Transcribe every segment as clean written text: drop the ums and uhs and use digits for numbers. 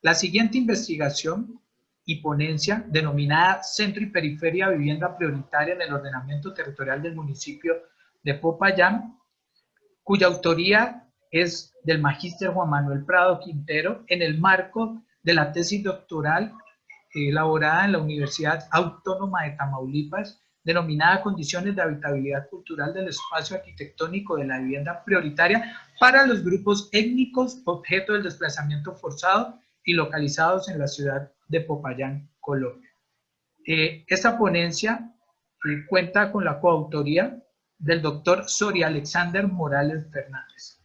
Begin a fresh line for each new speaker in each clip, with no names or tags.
La siguiente investigación y ponencia, denominada Centro y Periferia Vivienda Prioritaria en el Ordenamiento Territorial del municipio de Popayán, cuya autoría es del magíster Juan Manuel Prado Quintero, en el marco de la tesis doctoral elaborada en la Universidad Autónoma de Tamaulipas, denominada Condiciones de Habitabilidad Cultural del Espacio Arquitectónico de la Vivienda Prioritaria para los grupos étnicos objeto del desplazamiento forzado y localizados en la ciudad de Popayán, Colombia. Esta ponencia cuenta con la coautoría del doctor Soria Alexander Morales Fernández.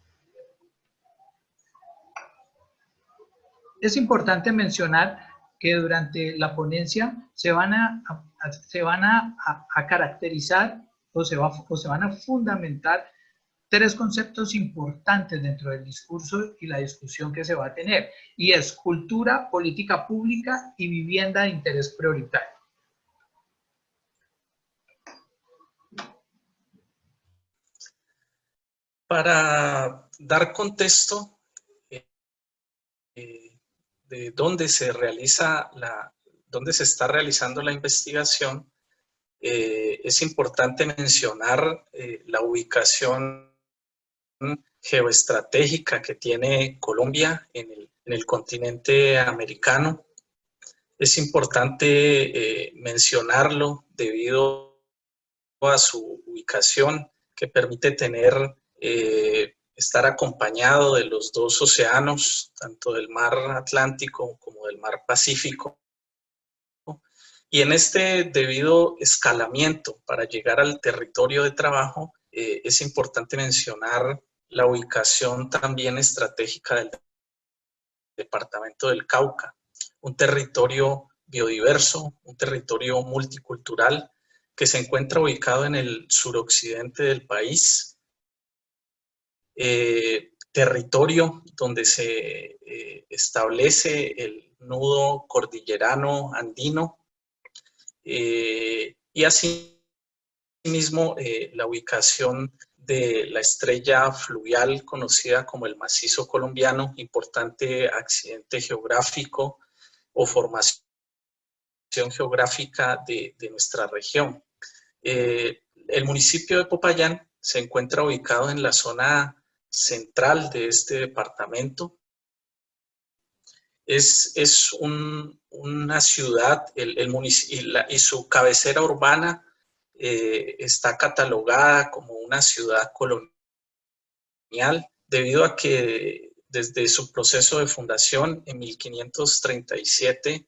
Es importante mencionar que durante la ponencia se van a caracterizar o se van a fundamentar tres conceptos importantes dentro del discurso y la discusión que se va a tener, y es cultura, política pública y vivienda de interés prioritario.
Para dar contexto de dónde se está realizando la investigación, es importante mencionar la ubicación geoestratégica que tiene Colombia en el continente americano. Es importante mencionarlo debido a su ubicación, que permite estar acompañado de los dos océanos, tanto del mar Atlántico como del mar Pacífico. Y en este debido escalamiento para llegar al territorio de trabajo, es importante mencionar la ubicación también estratégica del departamento del Cauca, un territorio biodiverso, un territorio multicultural que se encuentra ubicado en el suroccidente del país, territorio donde se establece el nudo cordillerano andino, y asimismo la ubicación de la estrella fluvial conocida como el Macizo Colombiano, importante accidente geográfico o formación geográfica de nuestra región. El municipio de Popayán se encuentra ubicado en la zona central de este departamento. Es una ciudad, y su cabecera urbana está catalogada como una ciudad colonial debido a que desde su proceso de fundación en 1537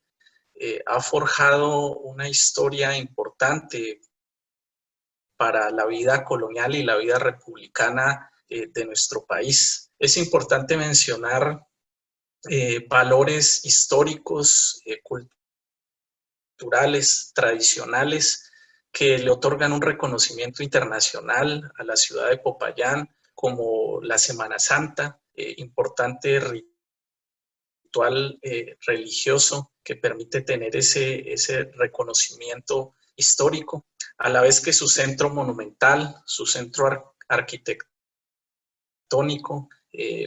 ha forjado una historia importante para la vida colonial y la vida republicana de nuestro país. Es importante mencionar valores históricos, culturales, tradicionales, que le otorgan un reconocimiento internacional a la ciudad de Popayán, como la Semana Santa, importante ritual religioso que permite tener ese reconocimiento histórico, a la vez que su centro monumental, su centro arquitectónico,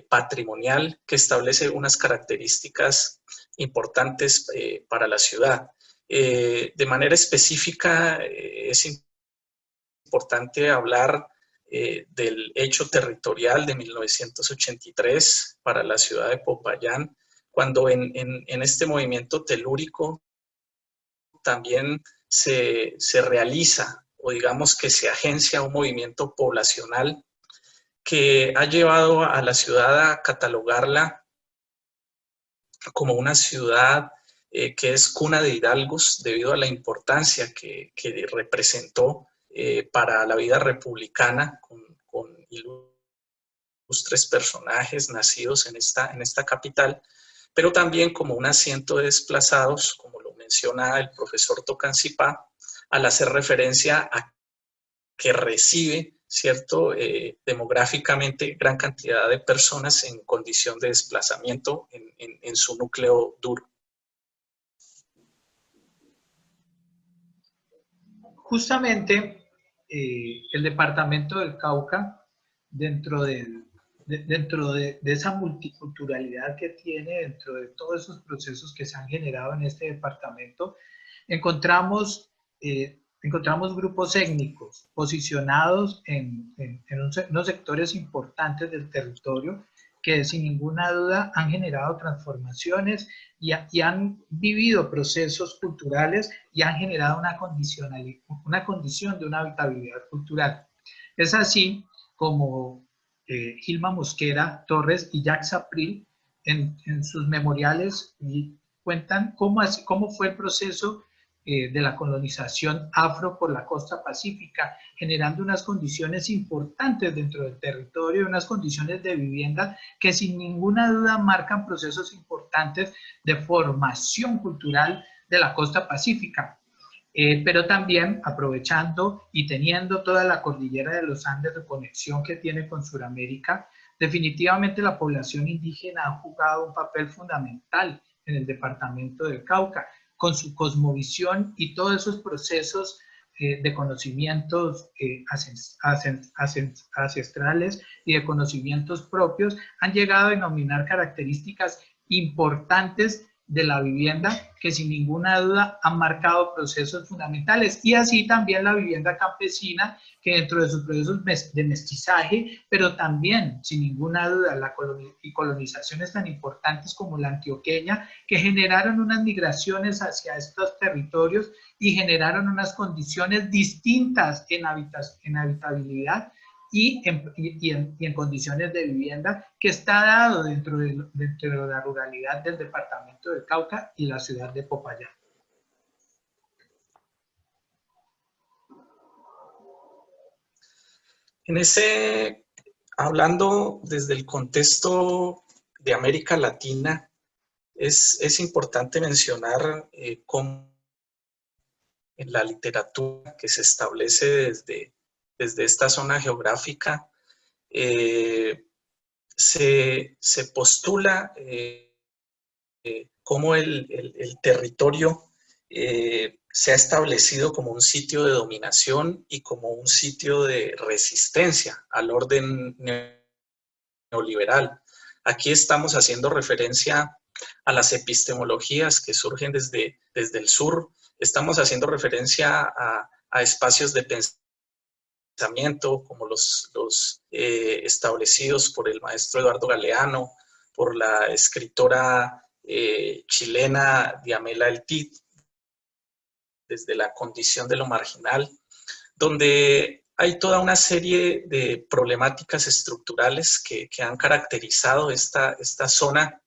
patrimonial, que establece unas características importantes para la ciudad. De manera específica, es importante hablar del hecho territorial de 1983 para la ciudad de Popayán, cuando en este movimiento telúrico también se realiza, o digamos que se agencia un movimiento poblacional que ha llevado a la ciudad a catalogarla como una ciudad que es cuna de hidalgos debido a la importancia que representó para la vida republicana, con ilustres personajes nacidos en esta capital, pero también como un asiento de desplazados, como lo menciona el profesor Tocancipá, al hacer referencia a que recibe, ¿cierto?, demográficamente gran cantidad de personas en condición de desplazamiento en su núcleo duro.
Justamente el departamento del Cauca, dentro del dentro de esa multiculturalidad que tiene, dentro de todos esos procesos que se han generado en este departamento, encontramos, encontramos grupos étnicos posicionados en unos sectores importantes del territorio que sin ninguna duda han generado transformaciones y han vivido procesos culturales y han generado una condición de una habitabilidad cultural. Es así como Gilma Mosquera Torres y Jacques April en sus memoriales cuentan cómo fue el proceso de la colonización afro por la costa pacífica, generando unas condiciones importantes dentro del territorio, unas condiciones de vivienda que sin ninguna duda marcan procesos importantes de formación cultural de la costa pacífica. Pero también aprovechando y teniendo toda la cordillera de los Andes de conexión que tiene con Sudamérica, definitivamente la población indígena ha jugado un papel fundamental en el departamento del Cauca, con su cosmovisión y todos esos procesos de conocimientos ancestrales y de conocimientos propios han llegado a denominar características importantes de la vivienda que sin ninguna duda han marcado procesos fundamentales, y así también la vivienda campesina, que dentro de sus procesos de mestizaje, pero también sin ninguna duda la colonizaciones tan importantes como la antioqueña, que generaron unas migraciones hacia estos territorios y generaron unas condiciones distintas en habitabilidad y en condiciones de vivienda, que está dado dentro de la ruralidad del departamento del Cauca y la ciudad de Popayán.
Hablando desde el contexto de América Latina, es importante mencionar cómo en la literatura que se establece desde esta zona geográfica, se postula cómo el territorio se ha establecido como un sitio de dominación y como un sitio de resistencia al orden neoliberal. Aquí estamos haciendo referencia a las epistemologías que surgen desde el sur, estamos haciendo referencia a espacios de pensamiento como los establecidos por el maestro Eduardo Galeano, por la escritora chilena Diamela El Cid, desde la condición de lo marginal, donde hay toda una serie de problemáticas estructurales que han caracterizado esta zona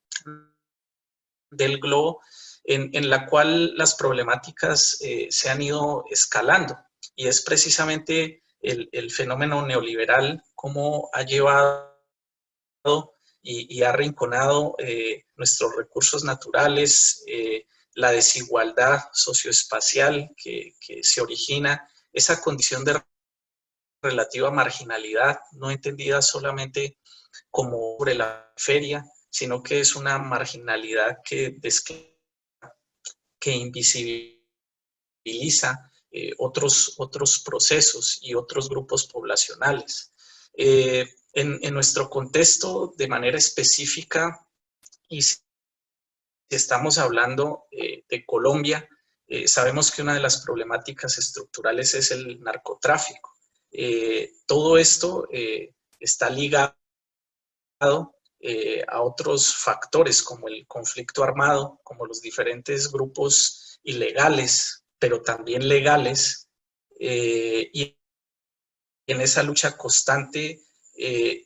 del globo, en la cual las problemáticas se han ido escalando, y es precisamente el fenómeno neoliberal cómo ha llevado y ha arrinconado nuestros recursos naturales, la desigualdad socioespacial que se origina, esa condición de relativa marginalidad, no entendida solamente como sobre la periferia, sino que es una marginalidad que invisibiliza otros procesos y otros grupos poblacionales. En nuestro contexto, de manera específica, y si estamos hablando de Colombia, sabemos que una de las problemáticas estructurales es el narcotráfico. Todo esto está ligado a otros factores como el conflicto armado, como los diferentes grupos ilegales, pero también legales, y en esa lucha constante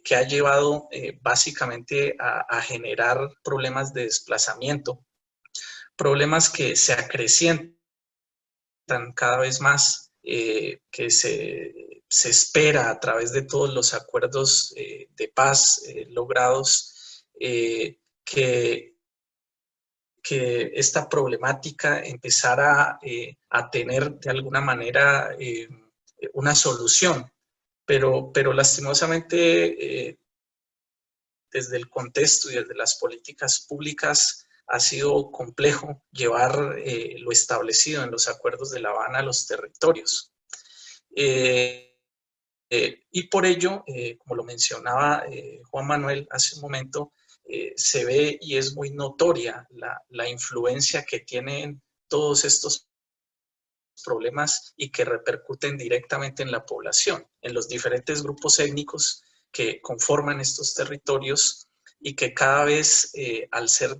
que ha llevado básicamente a generar problemas de desplazamiento, problemas que se acrecientan cada vez más, que se espera a través de todos los acuerdos de paz logrados, que esta problemática empezara a tener de alguna manera una solución. Pero lastimosamente, desde el contexto y desde las políticas públicas, ha sido complejo llevar lo establecido en los acuerdos de La Habana a los territorios. Y por ello, como lo mencionaba Juan Manuel hace un momento, se ve y es muy notoria la influencia que tienen todos estos problemas y que repercuten directamente en la población, en los diferentes grupos étnicos que conforman estos territorios y que cada vez, al ser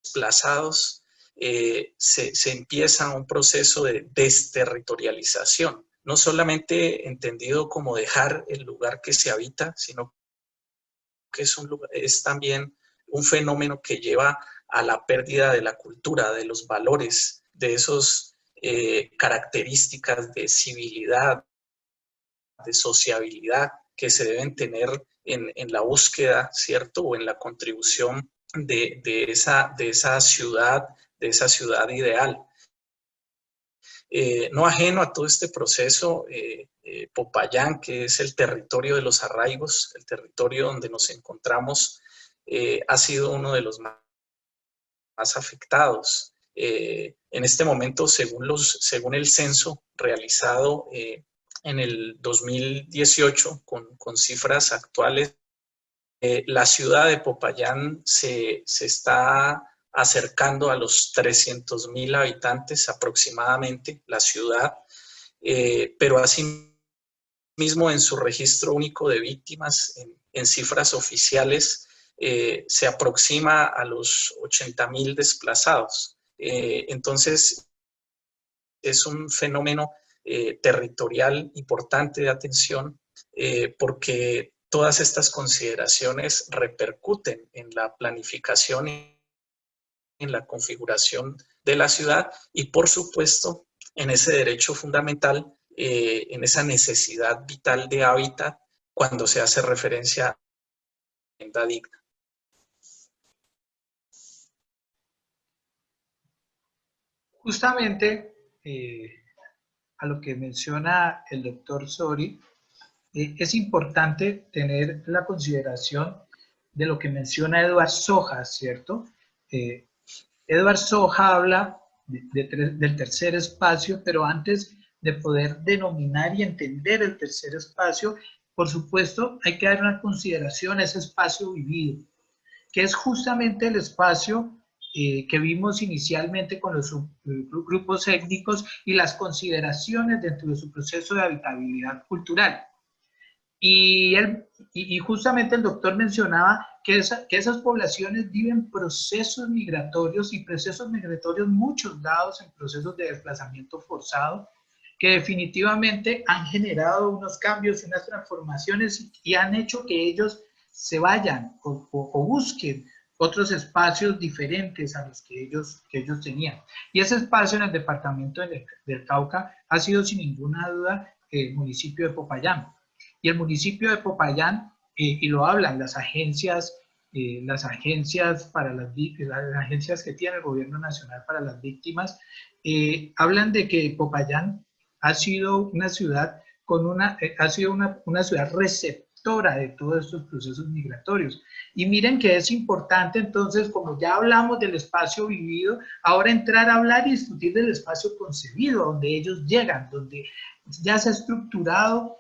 desplazados, se empieza un proceso de desterritorialización, no solamente entendido como dejar el lugar que se habita, sino que es también un fenómeno que lleva a la pérdida de la cultura, de los valores, de esas características de civilidad, de sociabilidad que se deben tener en la búsqueda, ¿cierto? O en la contribución de esa ciudad ideal. No ajeno a todo este proceso, Popayán, que es el territorio de los arraigos, el territorio donde nos encontramos, ha sido uno de los más afectados. En este momento, según el censo realizado en el 2018, con cifras actuales, la ciudad de Popayán se está acercando a los 300.000 habitantes aproximadamente, la ciudad, pero asimismo en su registro único de víctimas, en cifras oficiales, se aproxima a los 80.000 desplazados. Entonces, es un fenómeno territorial importante de atención porque todas estas consideraciones repercuten en la planificación y en la configuración de la ciudad y, por supuesto, en ese derecho fundamental, en esa necesidad vital de hábitat cuando se hace referencia a la vivienda digna.
Justamente a lo que menciona el doctor Sori, es importante tener la consideración de lo que menciona Eduard Soja, ¿cierto? Eduard Soja habla del tercer espacio, pero antes de poder denominar y entender el tercer espacio, por supuesto, hay que dar una consideración a ese espacio vivido, que es justamente el espacio que vimos inicialmente con los grupos étnicos y las consideraciones dentro de su proceso de habitabilidad cultural. Y justamente el doctor mencionaba que esas poblaciones viven procesos migratorios y procesos migratorios muchos dados en procesos de desplazamiento forzado que definitivamente han generado unos cambios, unas transformaciones y han hecho que ellos se vayan o busquen otros espacios diferentes a los que ellos tenían. Y ese espacio en el departamento del Cauca ha sido sin ninguna duda el municipio de Popayán. Y el municipio de Popayán, y lo hablan las agencias que tiene el gobierno nacional para las víctimas, hablan de que Popayán ha sido una ciudad una ciudad receptora de todos estos procesos migratorios. Y miren que es importante entonces, como ya hablamos del espacio vivido, ahora entrar a hablar y discutir del espacio concebido, donde ellos llegan, donde ya se ha estructurado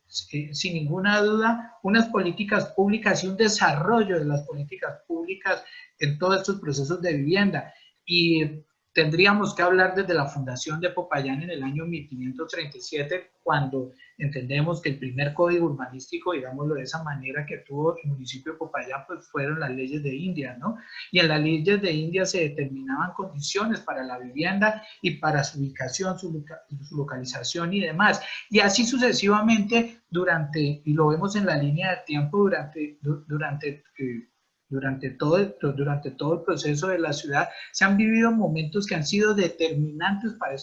sin ninguna duda unas políticas públicas y un desarrollo de las políticas públicas en todos estos procesos de vivienda. Y tendríamos que hablar desde la fundación de Popayán en el año 1537, cuando entendemos que el primer código urbanístico, digámoslo de esa manera, que tuvo el municipio de Popayán, pues fueron las leyes de India, ¿no? Y en las leyes de India se determinaban condiciones para la vivienda y para su ubicación, su localización y demás. Y así sucesivamente y lo vemos en la línea de tiempo durante todo el proceso de la ciudad, se han vivido momentos que han sido determinantes para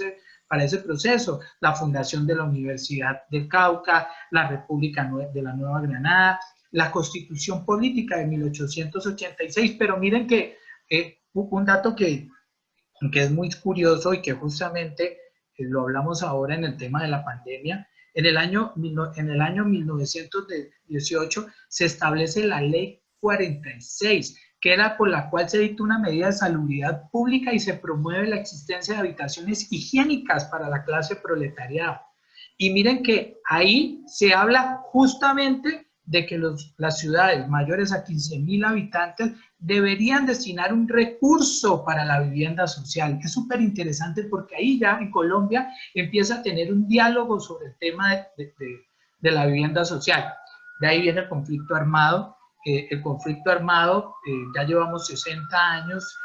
ese proceso. La fundación de la Universidad del Cauca, la República de la Nueva Granada, la Constitución Política de 1886, pero miren que un dato que es muy curioso y que justamente lo hablamos ahora en el tema de la pandemia. En el año 1918 se establece la Ley 46, que era por la cual se dicta una medida de salubridad pública y se promueve la existencia de habitaciones higiénicas para la clase proletariada. Y miren que ahí se habla justamente de que las ciudades mayores a 15.000 habitantes deberían destinar un recurso para la vivienda social. Es súper interesante porque ahí ya en Colombia empieza a tener un diálogo sobre el tema de la vivienda social. De ahí viene el conflicto armado. El conflicto armado, ya llevamos 60 años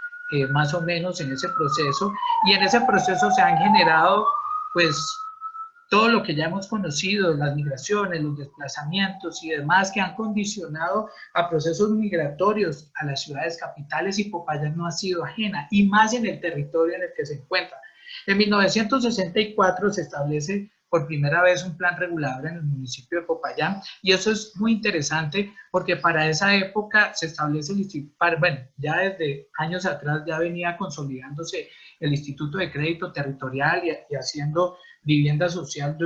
más o menos en ese proceso, y en ese proceso se han generado pues todo lo que ya hemos conocido, las migraciones, los desplazamientos y demás que han condicionado a procesos migratorios a las ciudades capitales, y Popayán no ha sido ajena, y más en el territorio en el que se encuentra. En 1964 se establece por primera vez un plan regulador en el municipio de Popayán, y eso es muy interesante porque para esa época se establece el instituto, bueno, ya desde años atrás ya venía consolidándose el Instituto de Crédito Territorial y haciendo vivienda social,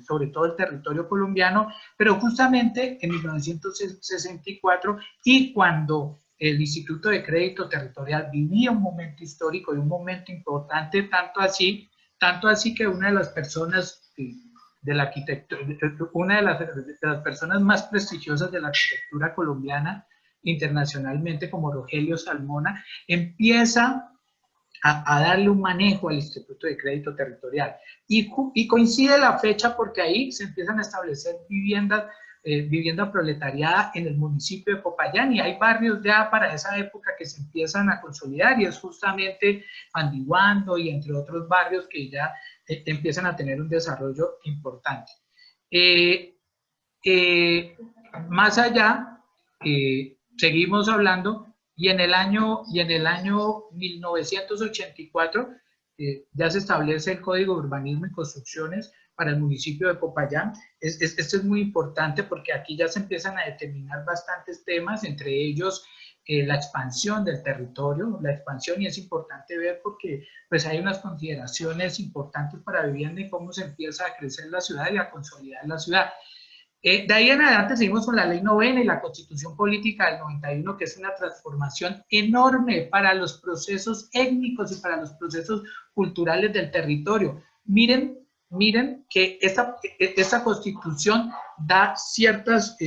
sobre todo el territorio colombiano, pero justamente en 1964, y cuando el Instituto de Crédito Territorial vivía un momento histórico y un momento importante, tanto así que una de las personas de la arquitectura, una de las personas más prestigiosas de la arquitectura colombiana internacionalmente, como Rogelio Salmona, empieza a darle un manejo al Instituto de Crédito Territorial. Y coincide la fecha porque ahí se empiezan a establecer vivienda proletariada en el municipio de Popayán, y hay barrios ya para esa época que se empiezan a consolidar, y es justamente Pandiguando y entre otros barrios que ya empiezan a tener un desarrollo importante. Más allá, seguimos hablando, y en el año 1984 ya se establece el Código de Urbanismo y Construcciones para el municipio de Popayán. Esto es muy importante porque aquí ya se empiezan a determinar bastantes temas, entre ellos la expansión del territorio, la expansión, y es importante ver porque pues hay unas consideraciones importantes para vivienda y cómo se empieza a crecer la ciudad y a consolidar la ciudad. De ahí en adelante seguimos con la Ley 9 y la Constitución Política del 91, que es una transformación enorme para los procesos étnicos y para los procesos culturales del territorio. Miren que esta Constitución da ciertas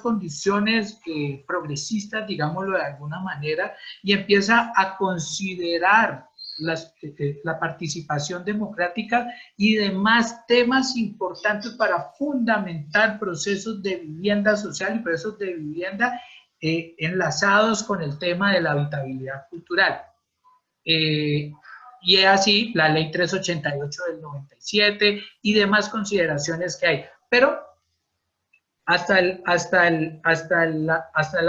condiciones progresistas, digámoslo de alguna manera, y empieza a considerar la participación democrática y demás temas importantes para fundamentar procesos de vivienda social y procesos de vivienda enlazados con el tema de la habitabilidad cultural. Y es así la Ley 388 del 97 y demás consideraciones que hay. Pero hasta el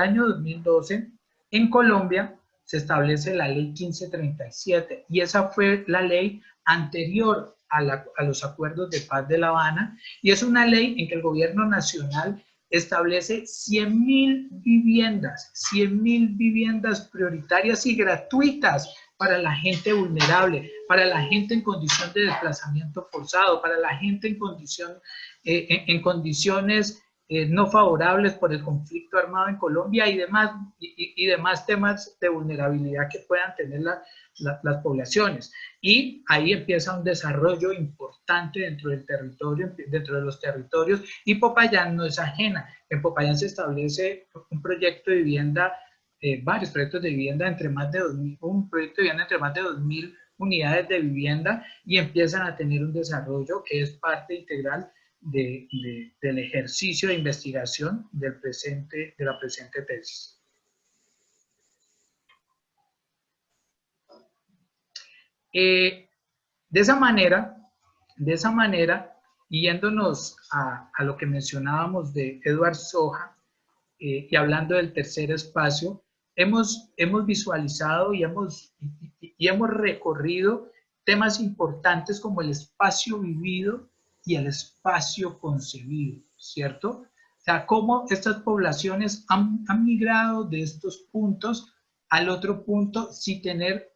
año 2012, en Colombia, se establece la Ley 1537, y esa fue la ley anterior a los acuerdos de paz de La Habana, y es una ley en que el gobierno nacional establece 100.000 viviendas prioritarias y gratuitas para la gente vulnerable, para la gente en condición de desplazamiento forzado, para la gente en condiciones no favorables por el conflicto armado en Colombia y demás temas de vulnerabilidad que puedan tener las poblaciones. Y ahí empieza un desarrollo importante dentro del territorio, dentro de los territorios, y Popayán no es ajena. En Popayán se establece un proyecto de vivienda, varios proyectos de vivienda entre más de 2.000, un proyecto de vivienda entre más de 2.000 unidades de vivienda, y empiezan a tener un desarrollo que es parte integral del ejercicio de investigación de la presente tesis. De esa manera, yéndonos a lo que mencionábamos de Edward Soja, y hablando del tercer espacio, hemos visualizado y hemos recorrido temas importantes como el espacio vivido y el espacio concebido, ¿cierto? O sea, cómo estas poblaciones han migrado de estos puntos al otro punto sin tener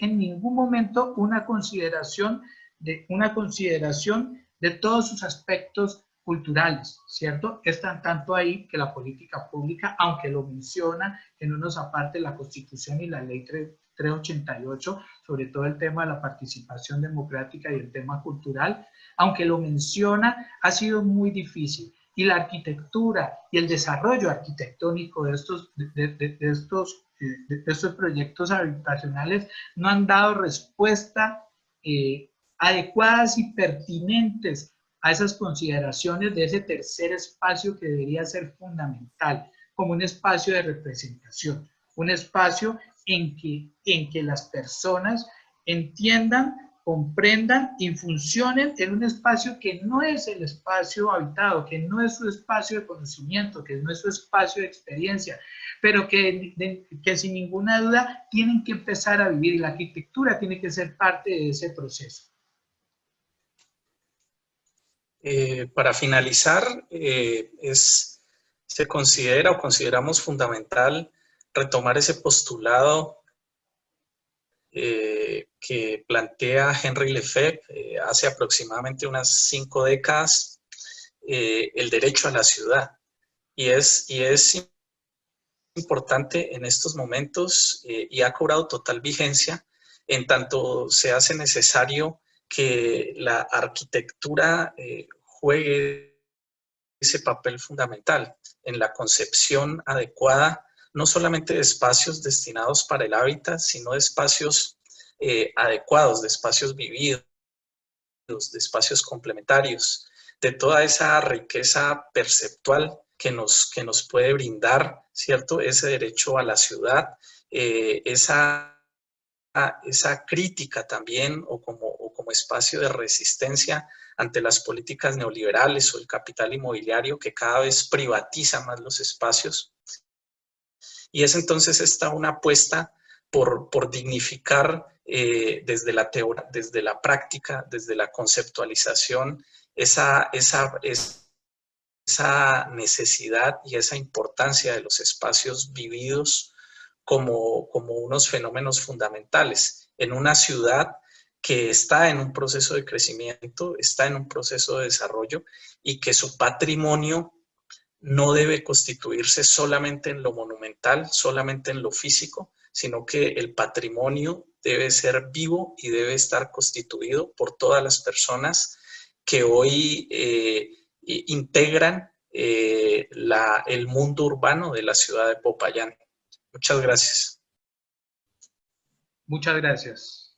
en ningún momento una consideración de todos sus aspectos culturales, ¿cierto? Están tanto ahí que la política pública, aunque lo menciona en unos aparte la Constitución y la Ley 388, sobre todo el tema de la participación democrática y el tema cultural, aunque lo menciona, ha sido muy difícil. Y la arquitectura y el desarrollo arquitectónico de estos proyectos habitacionales no han dado respuesta adecuadas y pertinentes a esas consideraciones de ese tercer espacio que debería ser fundamental, como un espacio de representación, un espacio en que las personas entiendan, comprendan y funcionen en un espacio que no es el espacio habitado, que no es su espacio de conocimiento, que no es su espacio de experiencia, pero que sin ninguna duda tienen que empezar a vivir, y la arquitectura tiene que ser parte de ese proceso.
Para finalizar, se considera o consideramos fundamental retomar ese postulado que plantea Henri Lefebvre hace aproximadamente unas 5 décadas, el derecho a la ciudad. Y es importante en estos momentos y ha cobrado total vigencia en tanto se hace necesario que la arquitectura juegue ese papel fundamental en la concepción adecuada, no solamente de espacios destinados para el hábitat, sino de espacios adecuados, de espacios vividos, de espacios complementarios, de toda esa riqueza perceptual que nos puede brindar, ¿cierto? Ese derecho a la ciudad, esa crítica también o como espacio de resistencia ante las políticas neoliberales o el capital inmobiliario que cada vez privatiza más los espacios. Y es entonces una apuesta por dignificar desde la práctica, desde la conceptualización, esa necesidad y esa importancia de los espacios vividos como unos fenómenos fundamentales en una ciudad que está en un proceso de crecimiento, está en un proceso de desarrollo y que su patrimonio no debe constituirse solamente en lo monumental, solamente en lo físico, sino que el patrimonio debe ser vivo y debe estar constituido por todas las personas que hoy integran el mundo urbano de la ciudad de Popayán. Muchas gracias.
Muchas gracias.